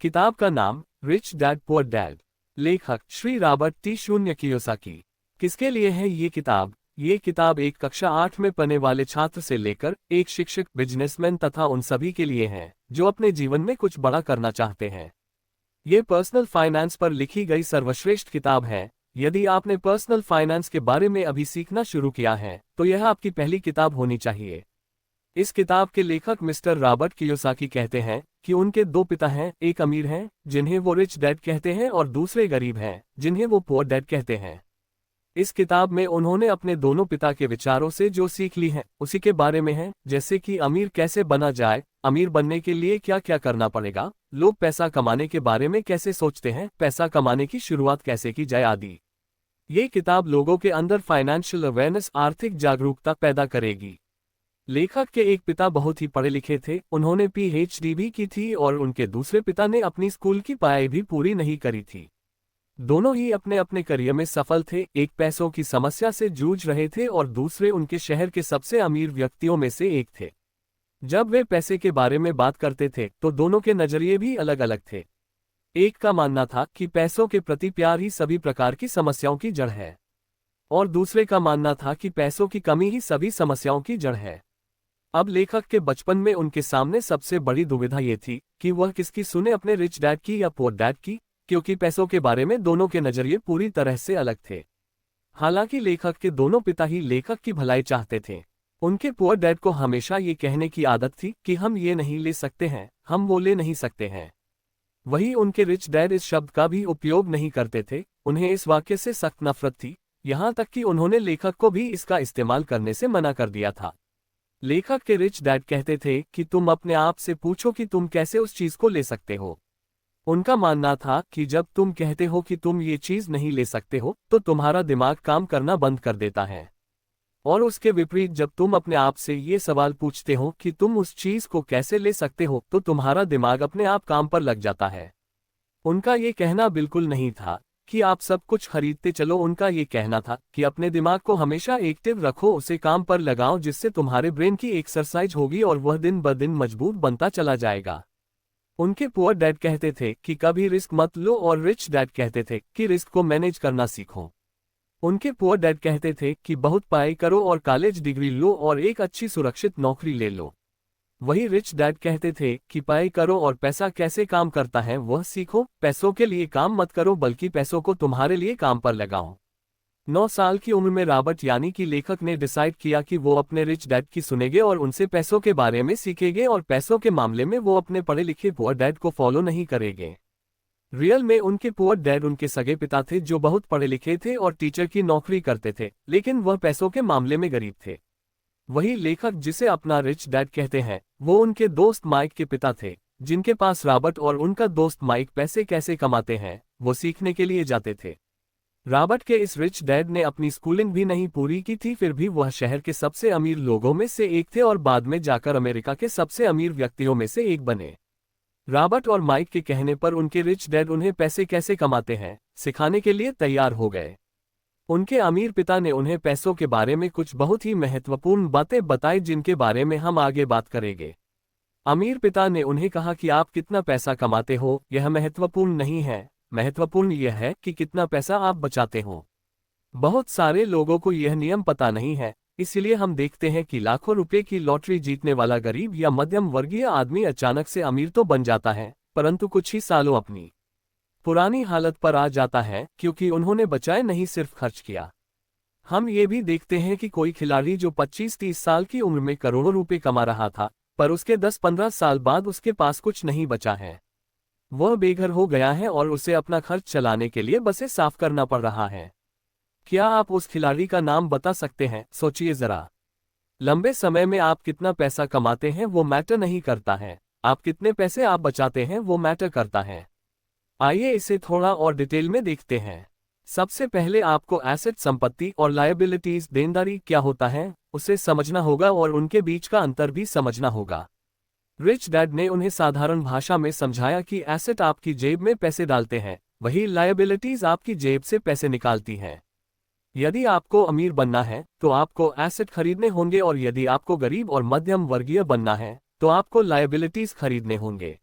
किताब का नाम रिच डैड पुअर डैड। लेखक श्री रॉबर्ट टी कियोसाकी। किसके लिए है ये किताब? ये किताब एक कक्षा 8 में पढ़ने वाले छात्र से लेकर एक शिक्षक, बिजनेसमैन तथा उन सभी के लिए है जो अपने जीवन में कुछ बड़ा करना चाहते हैं। ये पर्सनल फाइनेंस पर लिखी गई सर्वश्रेष्ठ किताब है। यदि आपने पर्सनल फाइनेंस के बारे में अभी सीखना शुरू किया है तो यह आपकी पहली किताब होनी चाहिए। इस किताब के लेखक मिस्टर रॉबर्ट कियोसाकी कहते हैं कि उनके दो पिता हैं, एक अमीर हैं जिन्हें वो रिच डैड कहते हैं और दूसरे गरीब हैं जिन्हें वो पुअर डैड कहते हैं। इस किताब में उन्होंने अपने दोनों पिता के विचारों से जो सीख ली है उसी के बारे में है, जैसे कि अमीर कैसे बना जाए, अमीर बनने के लिए क्या क्या करना पड़ेगा, लोग पैसा कमाने के बारे में कैसे सोचते हैं, पैसा कमाने की शुरुआत कैसे की जाए आदि। ये किताब लोगों के अंदर फाइनेंशियल अवेयरनेस, आर्थिक जागरूकता पैदा करेगी। लेखक के एक पिता बहुत ही पढ़े लिखे थे, उन्होंने PhD भी की थी और उनके दूसरे पिता ने अपनी स्कूल की पढ़ाई भी पूरी नहीं करी थी। दोनों ही अपने अपने करियर में सफल थे। एक पैसों की समस्या से जूझ रहे थे और दूसरे उनके शहर के सबसे अमीर व्यक्तियों में से एक थे। जब वे पैसे के बारे में बात करते थे तो दोनों के नजरिए भी अलग अलग थे। एक का मानना था कि पैसों के प्रति प्यार ही सभी प्रकार की समस्याओं की जड़ है और दूसरे का मानना था कि पैसों की कमी ही सभी समस्याओं की जड़ है। अब लेखक के बचपन में उनके सामने सबसे बड़ी दुविधा ये थी कि वह किसकी सुने, अपने रिच डैड की या पुअर डैड की, क्योंकि पैसों के बारे में दोनों के नजरिए पूरी तरह से अलग थे। हालांकि लेखक के दोनों पिता ही लेखक की भलाई चाहते थे। उनके पुअर डैड को हमेशा ये कहने की आदत थी कि हम ये नहीं ले सकते हैं, हम वो ले नहीं सकते हैं। वही उनके रिच डैड इस शब्द का भी उपयोग नहीं करते थे, उन्हें इस वाक्य से सख्त नफरत थी, यहाँ तक कि उन्होंने लेखक को भी इसका इस्तेमाल करने से मना कर दिया था। लेखक के रिच डैड कहते थे कि तुम अपने आप से पूछो कि तुम कैसे उस चीज को ले सकते हो। उनका मानना था कि जब तुम कहते हो कि तुम ये चीज नहीं ले सकते हो तो तुम्हारा दिमाग काम करना बंद कर देता है, और उसके विपरीत जब तुम अपने आप से ये सवाल पूछते हो कि तुम उस चीज को कैसे ले सकते हो तो तुम्हारा दिमाग अपने आप काम पर लग जाता है। उनका ये कहना बिल्कुल नहीं था कि आप सब कुछ खरीदते चलो, उनका ये कहना था कि अपने दिमाग को हमेशा एक्टिव रखो, उसे काम पर लगाओ, जिससे तुम्हारे ब्रेन की एक्सरसाइज होगी और वह दिन ब दिन मजबूत बनता चला जाएगा। उनके पुअर डैड कहते थे कि कभी रिस्क मत लो और रिच डैड कहते थे कि रिस्क को मैनेज करना सीखो। उनके पुअर डैड कहते थे कि बहुत पढ़ाई करो और कॉलेज डिग्री लो और एक अच्छी सुरक्षित नौकरी ले लो। वही रिच डैड कहते थे कि पढ़ाई करो और पैसा कैसे काम करता है वह सीखो, पैसों के लिए काम मत करो बल्कि पैसों को तुम्हारे लिए काम पर लगाओ। 9 साल की उम्र में रॉबर्ट यानी कि लेखक ने डिसाइड किया कि वो अपने रिच डैड की सुनेंगे और उनसे पैसों के बारे में सीखेंगे, और पैसों के मामले में वो अपने पढ़े लिखे पुअर डैड को फॉलो नहीं करेंगे। रियल में उनके पुअर डैड उनके सगे पिता थे जो बहुत पढ़े लिखे थे और टीचर की नौकरी करते थे, लेकिन वह पैसों के मामले में गरीब थे। वही लेखक जिसे अपना रिच डैड कहते हैं वो उनके दोस्त माइक के पिता थे, जिनके पास रॉबर्ट और उनका दोस्त माइक पैसे कैसे कमाते हैं वो सीखने के लिए जाते थे। रॉबर्ट के इस रिच डैड ने अपनी स्कूलिंग भी नहीं पूरी की थी, फिर भी वह शहर के सबसे अमीर लोगों में से एक थे और बाद में जाकर अमेरिका के सबसे अमीर व्यक्तियों में से एक बने। रॉबर्ट और माइक के कहने पर उनके रिच डैड उन्हें पैसे कैसे कमाते हैं सिखाने के लिए तैयार हो गए। उनके अमीर पिता ने उन्हें पैसों के बारे में कुछ बहुत ही महत्वपूर्ण बातें बताई जिनके बारे में हम आगे बात करेंगे। अमीर पिता ने उन्हें कहा कि आप कितना पैसा कमाते हो यह महत्वपूर्ण नहीं है, महत्वपूर्ण यह है कि कितना पैसा आप बचाते हो। बहुत सारे लोगों को यह नियम पता नहीं है, इसलिए हम देखते हैं कि लाखों रुपए की लॉटरी जीतने वाला गरीब या मध्यम वर्गीय आदमी अचानक से अमीर तो बन जाता है, परंतु कुछ ही सालों अपनी पुरानी हालत पर आ जाता है क्योंकि उन्होंने बचाए नहीं सिर्फ खर्च किया। हम ये भी देखते हैं कि कोई खिलाड़ी जो 25-30 साल की उम्र में करोड़ों रुपए कमा रहा था, पर उसके 10-15 साल बाद उसके पास कुछ नहीं बचा है, वह बेघर हो गया है और उसे अपना खर्च चलाने के लिए बसें साफ करना पड़ रहा है। क्या आप उस खिलाड़ी का नाम बता सकते हैं? सोचिए जरा। लंबे समय में आप कितना पैसा कमाते हैं वो मैटर नहीं करता है, आप कितने पैसे आप बचाते हैं वो मैटर करता है। आइए इसे थोड़ा और डिटेल में देखते हैं। सबसे पहले आपको एसेट, संपत्ति और लायबिलिटीज, देनदारी क्या होता है उसे समझना होगा और उनके बीच का अंतर भी समझना होगा। रिच डैड ने उन्हें साधारण भाषा में समझाया कि एसेट आपकी जेब में पैसे डालते हैं, वही लायबिलिटीज आपकी जेब से पैसे निकालती हैं। यदि आपको अमीर बनना है तो आपको एसेट खरीदने होंगे और यदि आपको गरीब और मध्यम वर्गीय बनना है तो आपको लायबिलिटीज खरीदने होंगे।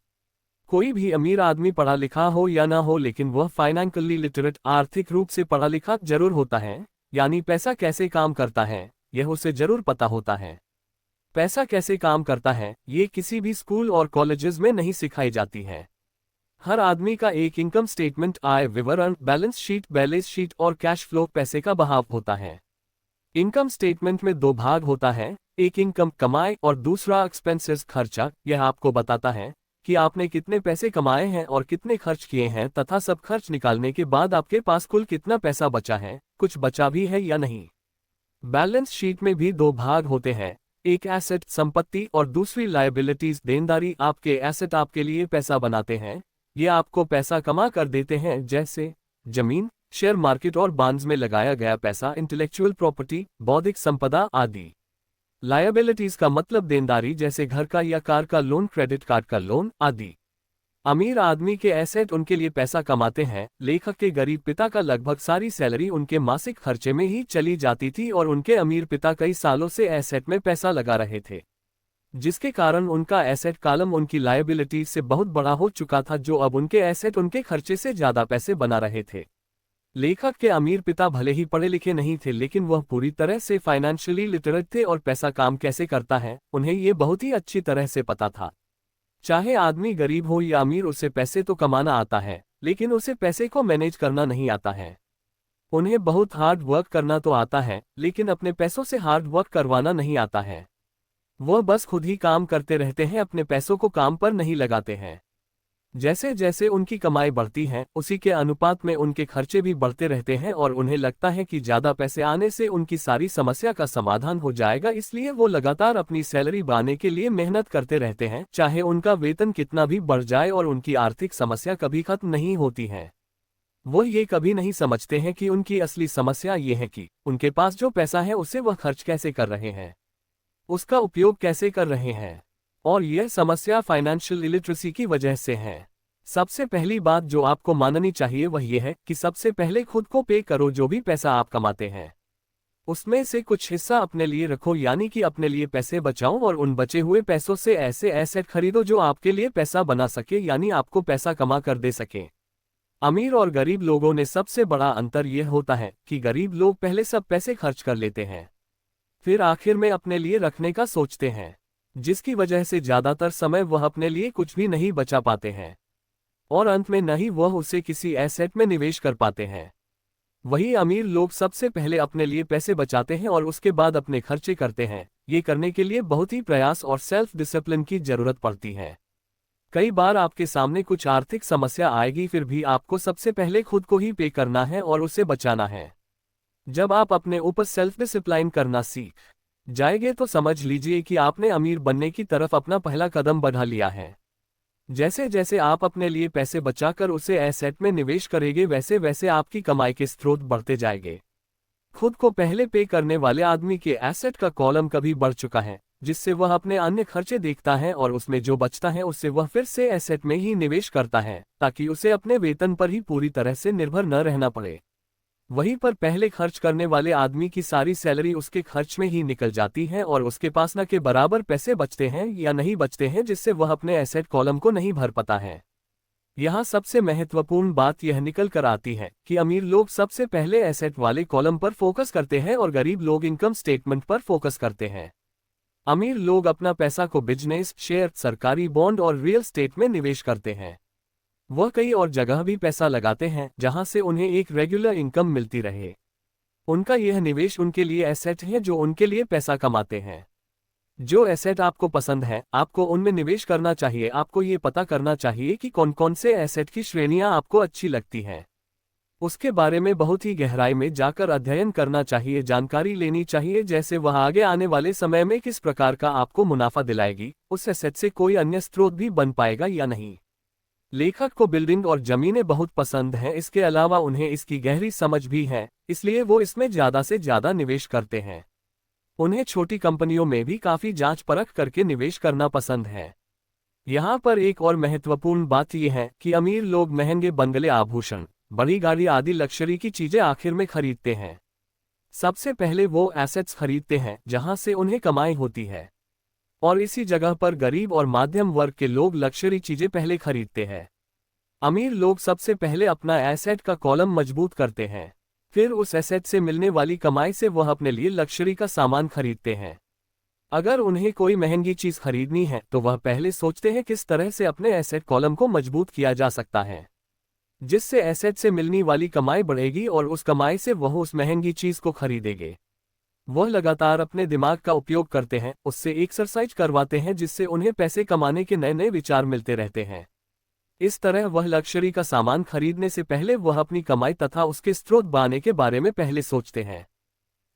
कोई भी अमीर आदमी पढ़ा लिखा हो या ना हो, लेकिन वह फाइनेंशियली लिटरेट, आर्थिक रूप से पढ़ा लिखा जरूर होता है। यानी पैसा कैसे काम करता है यह उसे जरूर पता होता है। पैसा कैसे काम करता है ये किसी भी स्कूल और कॉलेजेस में नहीं सिखाई जाती है। हर आदमी का एक इनकम स्टेटमेंट, आय विवरण, बैलेंस शीट और कैश फ्लो, पैसे का बहाव होता है। इनकम स्टेटमेंट में दो भाग होता है, एक इनकम कमाई और दूसरा एक्सपेंसेस खर्चा। यह आपको बताता है कि आपने कितने पैसे कमाए हैं और कितने खर्च किए हैं, तथा सब खर्च निकालने के बाद आपके पास कुल कितना पैसा बचा है, कुछ बचा भी है या नहीं। बैलेंस शीट में भी दो भाग होते हैं, एक एसेट संपत्ति और दूसरी लायबिलिटीज देनदारी। आपके एसेट आपके लिए पैसा बनाते हैं, ये आपको पैसा कमा कर देते हैं, जैसे जमीन, शेयर मार्केट और बॉन्ड्स में लगाया गया पैसा, इंटेलेक्चुअल प्रॉपर्टी, बौद्धिक संपदा आदि। लायबिलिटीज का मतलब देनदारी, जैसे घर का या कार का लोन, क्रेडिट कार्ड का लोन आदि। अमीर आदमी के एसेट उनके लिए पैसा कमाते हैं। लेखक के गरीब पिता का लगभग सारी सैलरी उनके मासिक खर्चे में ही चली जाती थी और उनके अमीर पिता कई सालों से एसेट में पैसा लगा रहे थे, जिसके कारण उनका एसेट कॉलम उनकी लायबिलिटी से बहुत बड़ा हो चुका था, जो अब उनके एसेट उनके खर्चे से ज्यादा पैसे बना रहे थे। लेखक के अमीर पिता भले ही पढ़े लिखे नहीं थे, लेकिन वह पूरी तरह से फाइनेंशियली लिटरेट थे और पैसा काम कैसे करता है उन्हें ये बहुत ही अच्छी तरह से पता था। चाहे आदमी गरीब हो या अमीर, उसे पैसे तो कमाना आता है, लेकिन उसे पैसे को मैनेज करना नहीं आता है। उन्हें बहुत हार्ड वर्क करना तो आता है, लेकिन अपने पैसों से हार्ड वर्क करवाना नहीं आता है। वह बस खुद ही काम करते रहते हैं, अपने पैसों को काम पर नहीं लगाते हैं। जैसे जैसे उनकी कमाई बढ़ती है, उसी के अनुपात में उनके खर्चे भी बढ़ते रहते हैं और उन्हें लगता है कि ज्यादा पैसे आने से उनकी सारी समस्या का समाधान हो जाएगा, इसलिए वो लगातार अपनी सैलरी बढ़ाने के लिए मेहनत करते रहते हैं, चाहे उनका वेतन कितना भी बढ़ जाए, और उनकी आर्थिक समस्या कभी खत्म नहीं होती है। वो ये कभी नहीं समझते हैं कि उनकी असली समस्या ये है कि उनके पास जो पैसा है उसे वह खर्च कैसे कर रहे हैं, उसका उपयोग कैसे कर रहे हैं, और यह समस्या फाइनेंशियल इलिटरेसी की वजह से है। सबसे पहली बात जो आपको माननी चाहिए वह यह है कि सबसे पहले खुद को पे करो। जो भी पैसा आप कमाते हैं उसमें से कुछ हिस्सा अपने लिए रखो, यानी कि अपने लिए पैसे बचाओ और उन बचे हुए पैसों से ऐसे एसेट खरीदो जो आपके लिए पैसा बना सके, यानी आपको पैसा कमा कर दे सके। अमीर और गरीब लोगों में सबसे बड़ा अंतर यह होता है कि गरीब लोग पहले सब पैसे खर्च कर लेते हैं, फिर आखिर में अपने लिए रखने का सोचते हैं, जिसकी वजह से ज्यादातर समय वह अपने लिए कुछ भी नहीं बचा पाते हैं और अंत में न ही वह उसे किसी एसेट में निवेश कर पाते हैं। वही अमीर लोग सबसे पहले अपने लिए पैसे बचाते हैं और उसके बाद अपने खर्चे करते हैं। ये करने के लिए बहुत ही प्रयास और सेल्फ डिसिप्लिन की जरूरत पड़ती है। कई बार आपके सामने कुछ आर्थिक समस्या आएगी, फिर भी आपको सबसे पहले खुद को ही पे करना है और उसे बचाना है। जब आप अपने ऊपर सेल्फ डिसिप्लिन करना सीख जाएंगे तो समझ लीजिए कि आपने अमीर बनने की तरफ अपना पहला कदम बढ़ा लिया है। जैसे जैसे आप अपने लिए पैसे बचाकर उसे एसेट में निवेश करेंगे, वैसे वैसे आपकी कमाई के स्रोत बढ़ते जाएंगे। खुद को पहले पे करने वाले आदमी के एसेट का कॉलम कभी बढ़ चुका है, जिससे वह अपने अन्य खर्चे देखता है और उसमें जो बचता है उससे वह फिर से एसेट में ही निवेश करता है, ताकि उसे अपने वेतन पर ही पूरी तरह से निर्भर न रहना पड़े। वहीं पर पहले खर्च करने वाले आदमी की सारी सैलरी उसके खर्च में ही निकल जाती है और उसके पास न के बराबर पैसे बचते हैं या नहीं बचते हैं, जिससे वह अपने एसेट कॉलम को नहीं भर पाता है। यहाँ सबसे महत्वपूर्ण बात यह निकल कर आती है कि अमीर लोग सबसे पहले एसेट वाले कॉलम पर फोकस करते हैं और गरीब लोग इनकम स्टेटमेंट पर फोकस करते हैं। अमीर लोग अपना पैसा को बिजनेस, शेयर, सरकारी बॉन्ड और रियल एस्टेट में निवेश करते हैं। वह कई और जगह भी पैसा लगाते हैं जहां से उन्हें एक रेगुलर इनकम मिलती रहे। उनका यह निवेश उनके लिए एसेट है जो उनके लिए पैसा कमाते हैं। जो एसेट आपको पसंद है, आपको उनमें निवेश करना चाहिए। आपको ये पता करना चाहिए कि कौन कौन से एसेट की श्रेणियां आपको अच्छी लगती हैं। उसके बारे में बहुत ही गहराई में जाकर अध्ययन करना चाहिए, जानकारी लेनी चाहिए, जैसे वह आगे आने वाले समय में किस प्रकार का आपको मुनाफा दिलाएगी, उस एसेट से कोई अन्य स्रोत भी बन पाएगा या नहीं। लेखक को बिल्डिंग और जमीनें बहुत पसंद हैं, इसके अलावा उन्हें इसकी गहरी समझ भी है, इसलिए वो इसमें ज़्यादा से ज़्यादा निवेश करते हैं। उन्हें छोटी कंपनियों में भी काफ़ी जांच परख करके निवेश करना पसंद है। यहाँ पर एक और महत्वपूर्ण बात यह है कि अमीर लोग महंगे बंगले, आभूषण, बड़ी गाड़ी आदि लग्जरी की चीज़ें आखिर में खरीदते हैं। सबसे पहले वो एसेट्स खरीदते हैं जहाँ से उन्हें कमाई होती है। और इसी जगह पर गरीब और मध्यम वर्ग के लोग लग्जरी चीजें पहले खरीदते हैं। अमीर लोग सबसे पहले अपना एसेट का कॉलम मजबूत करते हैं, फिर उस एसेट से मिलने वाली कमाई से वह अपने लिए लग्जरी का सामान खरीदते हैं। अगर उन्हें कोई महंगी चीज खरीदनी है तो वह पहले सोचते हैं किस तरह से अपने एसेट कॉलम को मजबूत किया जा सकता है, जिससे एसेट से मिलने वाली कमाई बढ़ेगी और उस कमाई से वह उस महंगी चीज को खरीदेंगे। वह लगातार अपने दिमाग का उपयोग करते हैं, उससे एक्सरसाइज करवाते हैं, जिससे उन्हें पैसे कमाने के नए नए विचार मिलते रहते हैं। इस तरह वह लग्जरी का सामान खरीदने से पहले वह अपनी कमाई तथा उसके स्रोत बनाने के बारे में पहले सोचते हैं।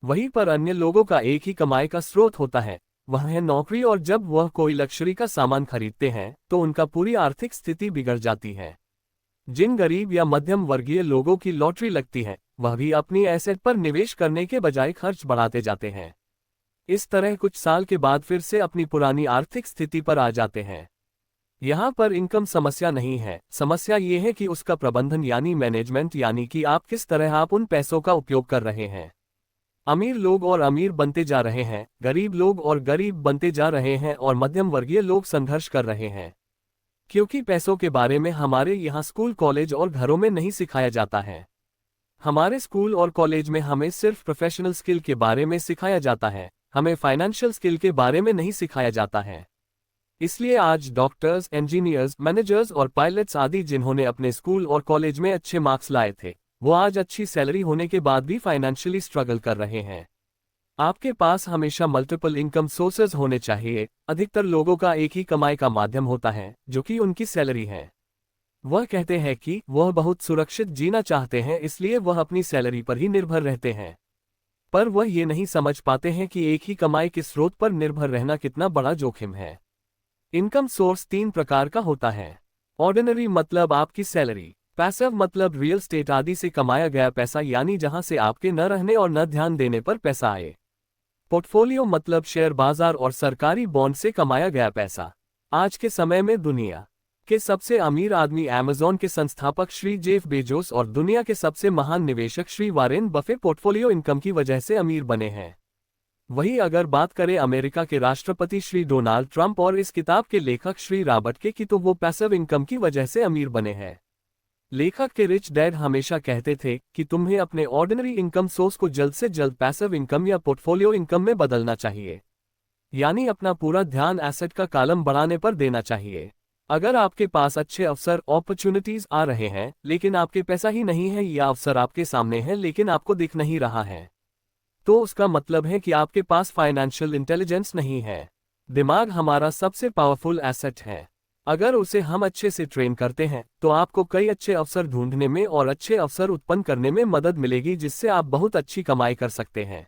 वहीं पर अन्य लोगों का एक ही कमाई का स्रोत होता है, वह है नौकरी, और जब वह कोई लग्जरी का सामान खरीदते हैं तो उनका पूरी आर्थिक स्थिति बिगड़ जाती है। जिन गरीब या मध्यम वर्गीय लोगों की लॉटरी लगती है वह भी अपनी एसेट पर निवेश करने के बजाय खर्च बढ़ाते जाते हैं। इस तरह कुछ साल के बाद फिर से अपनी पुरानी आर्थिक स्थिति पर आ जाते हैं। यहाँ पर इनकम समस्या नहीं है, समस्या ये है कि उसका प्रबंधन यानी मैनेजमेंट, यानी कि आप किस तरह आप उन पैसों का उपयोग कर रहे हैं। अमीर लोग और अमीर बनते जा रहे हैं, गरीब लोग और गरीब बनते जा रहे हैं, और मध्यम वर्गीय लोग संघर्ष कर रहे हैं, क्योंकि पैसों के बारे में हमारे यहाँ स्कूल, कॉलेज और घरों में नहीं सिखाया जाता है। हमारे स्कूल और कॉलेज में हमें सिर्फ प्रोफेशनल स्किल के बारे में सिखाया जाता है, हमें फाइनेंशियल स्किल के बारे में नहीं सिखाया जाता है। इसलिए आज डॉक्टर्स, इंजीनियर्स, मैनेजर्स और पायलट्स आदि जिन्होंने अपने स्कूल और कॉलेज में अच्छे मार्क्स लाए थे, वो आज अच्छी सैलरी होने के बाद भी फाइनेंशियली स्ट्रगल कर रहे हैं। आपके पास हमेशा मल्टीपल इनकम सोर्सेज होने चाहिए। अधिकतर लोगों का एक ही कमाई का माध्यम होता है, जो कि उनकी सैलरी है। वह कहते हैं कि वह बहुत सुरक्षित जीना चाहते हैं, इसलिए वह अपनी सैलरी पर ही निर्भर रहते हैं। पर वह ये नहीं समझ पाते हैं कि एक ही कमाई के स्रोत पर निर्भर रहना कितना बड़ा जोखिम है। इनकम सोर्स 3 प्रकार का होता है। ऑर्डिनरी मतलब आपकी सैलरी, पैसिव मतलब रियल एस्टेट आदि से कमाया गया पैसा, यानी जहां से आपके न रहने और न ध्यान देने पर पैसा आए। पोर्टफोलियो मतलब शेयर बाजार और सरकारी बॉन्ड से कमाया गया पैसा। आज के समय में दुनिया के सबसे अमीर आदमी अमेज़न के संस्थापक श्री जेफ बेजोस और दुनिया के सबसे महान निवेशक Shri Warren Buffett portfolio income की वजह से अमीर बने हैं। वहीं अगर बात करें अमेरिका के राष्ट्रपति श्री डोनाल्ड ट्रंप और इस किताब के लेखक श्री रॉबर्ट के की, तो वो पैसिव इनकम की वजह से अमीर बने हैं। लेखक के रिच डैड हमेशा कहते थे कि तुम्हें अपने ऑर्डिनरी इनकम सोर्स को जल्द से जल्द पैसिव इनकम या पोर्टफोलियो इनकम में बदलना चाहिए, यानी अपना पूरा ध्यान एसेट का कॉलम बढ़ाने पर देना चाहिए। अगर आपके पास अच्छे अवसर, अपॉर्चुनिटीज आ रहे हैं, लेकिन आपके पैसा ही नहीं है, या अवसर आपके सामने है लेकिन आपको दिख नहीं रहा है, तो उसका मतलब है कि आपके पास फाइनेंशियल इंटेलिजेंस नहीं है। दिमाग हमारा सबसे पावरफुल एसेट है। अगर उसे हम अच्छे से ट्रेन करते हैं तो आपको कई अच्छे अवसर ढूंढने में और अच्छे अवसर उत्पन्न करने में मदद मिलेगी, जिससे आप बहुत अच्छी कमाई कर सकते हैं।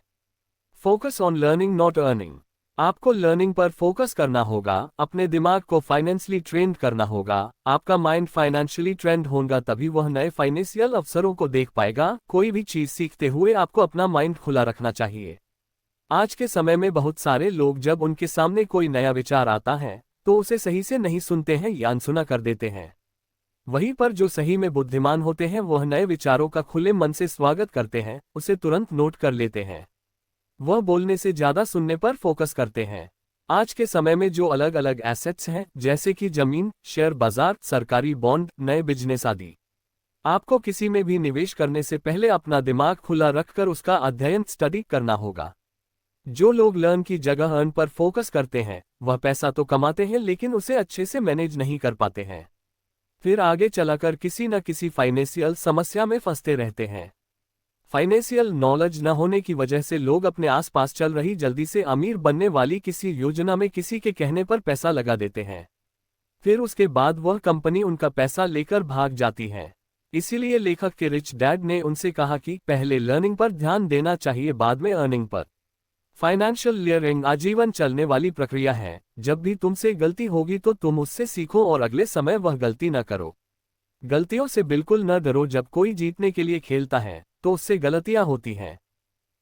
Focus on learning not earning. आपको लर्निंग पर फोकस करना होगा, अपने दिमाग को फाइनेंशियली ट्रेन करना होगा। आपका माइंड फाइनेंशियली ट्रेंड होगा तभी वह नए फाइनेंशियल अवसरों को देख पाएगा। कोई भी चीज सीखते हुए आपको अपना माइंड खुला रखना चाहिए। आज के समय में बहुत सारे लोग जब उनके सामने कोई नया विचार आता है तो उसे सही से नहीं सुनते हैं या अनसुना कर देते हैं। वहीं पर जो सही में बुद्धिमान होते हैं वह नए विचारों का खुले मन से स्वागत करते हैं, उसे तुरंत नोट कर लेते हैं। वह बोलने से ज्यादा सुनने पर फोकस करते हैं। आज के समय में जो अलग अलग एसेट्स हैं, जैसे कि जमीन, शेयर बाजार, सरकारी बॉन्ड, नए बिजनेस आदि, आपको किसी में भी निवेश करने से पहले अपना दिमाग खुला रखकर उसका अध्ययन, स्टडी करना होगा। जो लोग लर्न की जगह अर्न पर फोकस करते हैं वह पैसा तो कमाते हैं लेकिन उसे अच्छे से मैनेज नहीं कर पाते हैं, फिर आगे चलाकर किसी न किसी फाइनेंशियल समस्या में फंसते रहते हैं। फाइनेंशियल नॉलेज न होने की वजह से लोग अपने आसपास चल रही जल्दी से अमीर बनने वाली किसी योजना में किसी के कहने पर पैसा लगा देते हैं, फिर उसके बाद वह कंपनी उनका पैसा लेकर भाग जाती है। इसीलिए लेखक के रिच डैड ने उनसे कहा कि पहले लर्निंग पर ध्यान देना चाहिए, बाद में अर्निंग पर। फाइनेंशियल लर्निंग आजीवन चलने वाली प्रक्रिया है। जब भी तुमसे गलती होगी तो तुम उससे सीखो और अगले समय वह गलती न करो। गलतियों से बिल्कुल न डरो। जब कोई जीतने के लिए खेलता है तो उससे गलतियां होती हैं,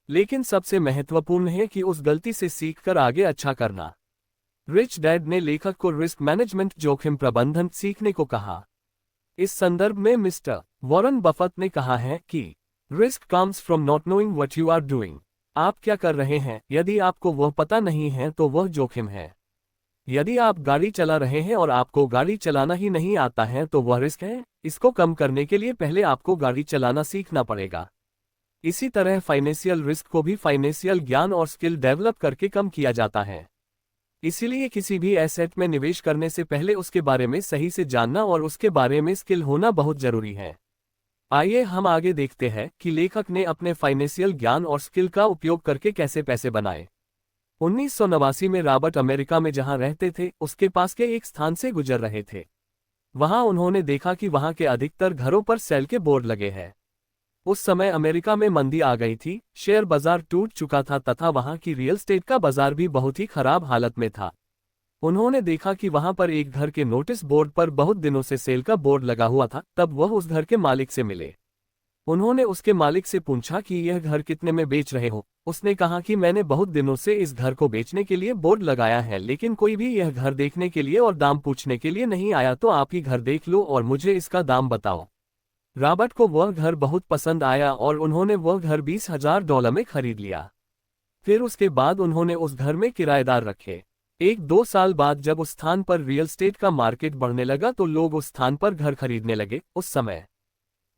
लेकिन सबसे महत्वपूर्ण है कि उस गलती से सीखकर आगे अच्छा करना। रिच डैड ने लेखक को रिस्क मैनेजमेंट, जोखिम प्रबंधन सीखने को कहा। इस संदर्भ में मिस्टर वॉरेन बफेट ने कहा है कि risk comes from not knowing what you are doing. आप क्या कर रहे हैं, यदि आपको वह पता नहीं है तो वह जोखिम है। यदि आप गाड़ी चला रहे हैं और आपको गाड़ी चलाना ही नहीं आता है तो वह रिस्क है। इसको कम करने के लिए पहले आपको गाड़ी चलाना सीखना पड़ेगा। इसी तरह फाइनेंशियल रिस्क को भी फाइनेंशियल ज्ञान और स्किल डेवलप करके कम किया जाता है। इसीलिए किसी भी एसेट में निवेश करने से पहले उसके बारे में सही से जानना और उसके बारे में स्किल होना बहुत जरूरी है। आइए हम आगे देखते हैं कि लेखक ने अपने फाइनेंशियल ज्ञान और स्किल का उपयोग करके कैसे पैसे बनाए। 1989 में रॉबर्ट अमेरिका में जहां रहते थे उसके पास के एक स्थान से गुजर रहे थे। वहां उन्होंने देखा कि वहां के अधिकतर घरों पर सेल के बोर्ड लगे हैं। उस समय अमेरिका में मंदी आ गई थी, शेयर बाजार टूट चुका था तथा वहां की रियल एस्टेट का बाजार भी बहुत ही खराब हालत में था। उन्होंने देखा कि वहां पर एक घर के नोटिस बोर्ड पर बहुत दिनों से सेल का बोर्ड लगा हुआ था। तब वह उस घर के मालिक से मिले। उन्होंने उसके मालिक से पूछा कि यह घर कितने में बेच रहे हो। उसने कहा कि मैंने बहुत दिनों से इस घर को बेचने के लिए बोर्ड लगाया है, लेकिन कोई भी यह घर देखने के लिए और दाम पूछने के लिए नहीं आया, तो आप ही घर देख लो और मुझे इसका दाम बताओ। रॉबर्ट को वह घर बहुत पसंद आया और उन्होंने वह घर $20,000 में खरीद लिया। फिर उसके बाद उन्होंने उस घर में किराएदार रखे। 1-2 साल बाद जब उस स्थान पर रियल एस्टेट का मार्केट बढ़ने लगा तो लोग उस स्थान पर घर खरीदने लगे। उस समय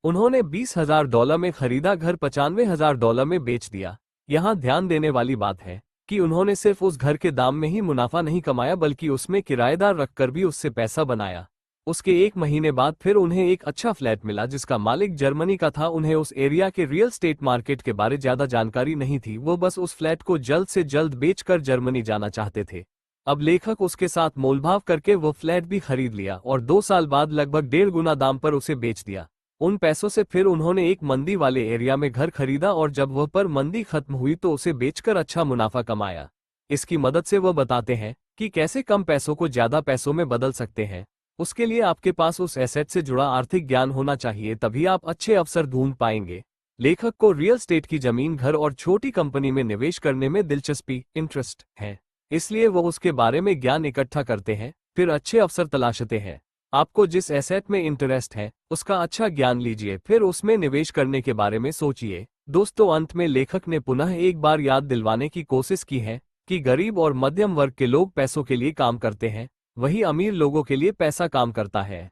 उन्होंने $20,000 में खरीदा घर $95,000 में बेच दिया। यहाँ ध्यान देने वाली बात है कि उन्होंने सिर्फ उस घर के दाम में ही मुनाफा नहीं कमाया बल्कि उसमें किराएदार रखकर भी उससे पैसा बनाया। उसके 1 महीने बाद फिर उन्हें एक अच्छा फ्लैट मिला जिसका मालिक जर्मनी का था। उन्हें उस एरिया के रियल एस्टेट मार्केट के बारे ज्यादा जानकारी नहीं थी, वो बस उस फ्लैट को जल्द से जल्द बेचकर जर्मनी जाना चाहते थे। अब लेखक उसके साथ मोलभाव करके वो फ्लैट भी खरीद लिया और 2 साल बाद लगभग 1.5 गुना दाम पर उसे बेच दिया। उन पैसों से फिर उन्होंने एक मंदी वाले एरिया में घर खरीदा और जब वह पर मंदी खत्म हुई तो उसे बेचकर अच्छा मुनाफा कमाया। इसकी मदद से वह बताते हैं कि कैसे कम पैसों को ज्यादा पैसों में बदल सकते हैं। उसके लिए आपके पास उस एसेट से जुड़ा आर्थिक ज्ञान होना चाहिए, तभी आप अच्छे अवसर ढूंढ पाएंगे। लेखक को रियल एस्टेट की जमीन, घर और छोटी कंपनी में निवेश करने में दिलचस्पी इंटरेस्ट है, इसलिए वो उसके बारे में ज्ञान इकट्ठा करते हैं, फिर अच्छे अवसर तलाशते हैं। आपको जिस एसेट में इंटरेस्ट है उसका अच्छा ज्ञान लीजिए, फिर उसमें निवेश करने के बारे में सोचिए। दोस्तों, अंत में लेखक ने पुनः एक बार याद दिलवाने की कोशिश की है कि गरीब और मध्यम वर्ग के लोग पैसों के लिए काम करते हैं, वही अमीर लोगों के लिए पैसा काम करता है।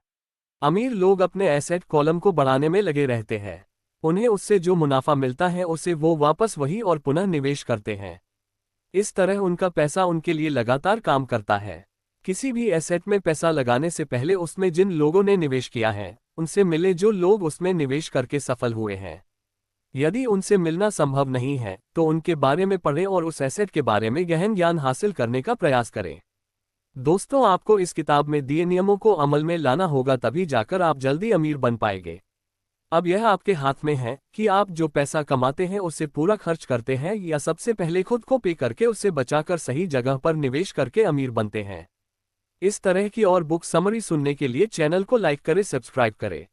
अमीर लोग अपने एसेट कॉलम को बढ़ाने में लगे रहते हैं। उन्हें उससे जो मुनाफा मिलता है उसे वो वापस वही और पुनः निवेश करते हैं। इस तरह उनका पैसा उनके लिए लगातार काम करता है। किसी भी एसेट में पैसा लगाने से पहले उसमें जिन लोगों ने निवेश किया है उनसे मिले, जो लोग उसमें निवेश करके सफल हुए हैं। यदि उनसे मिलना संभव नहीं है तो उनके बारे में पढ़ें और उस एसेट के बारे में गहन ज्ञान हासिल करने का प्रयास करें। दोस्तों, आपको इस किताब में दिए नियमों को अमल में लाना होगा, तभी जाकर आप जल्दी अमीर बन पाएंगे। अब यह आपके हाथ में है कि आप जो पैसा कमाते हैं उससे पूरा खर्च करते हैं या सबसे पहले खुद को पे करके उससे बचाकर सही जगह पर निवेश करके अमीर बनते हैं। इस तरह की और बुक समरी सुनने के लिए चैनल को लाइक करें, सब्सक्राइब करें।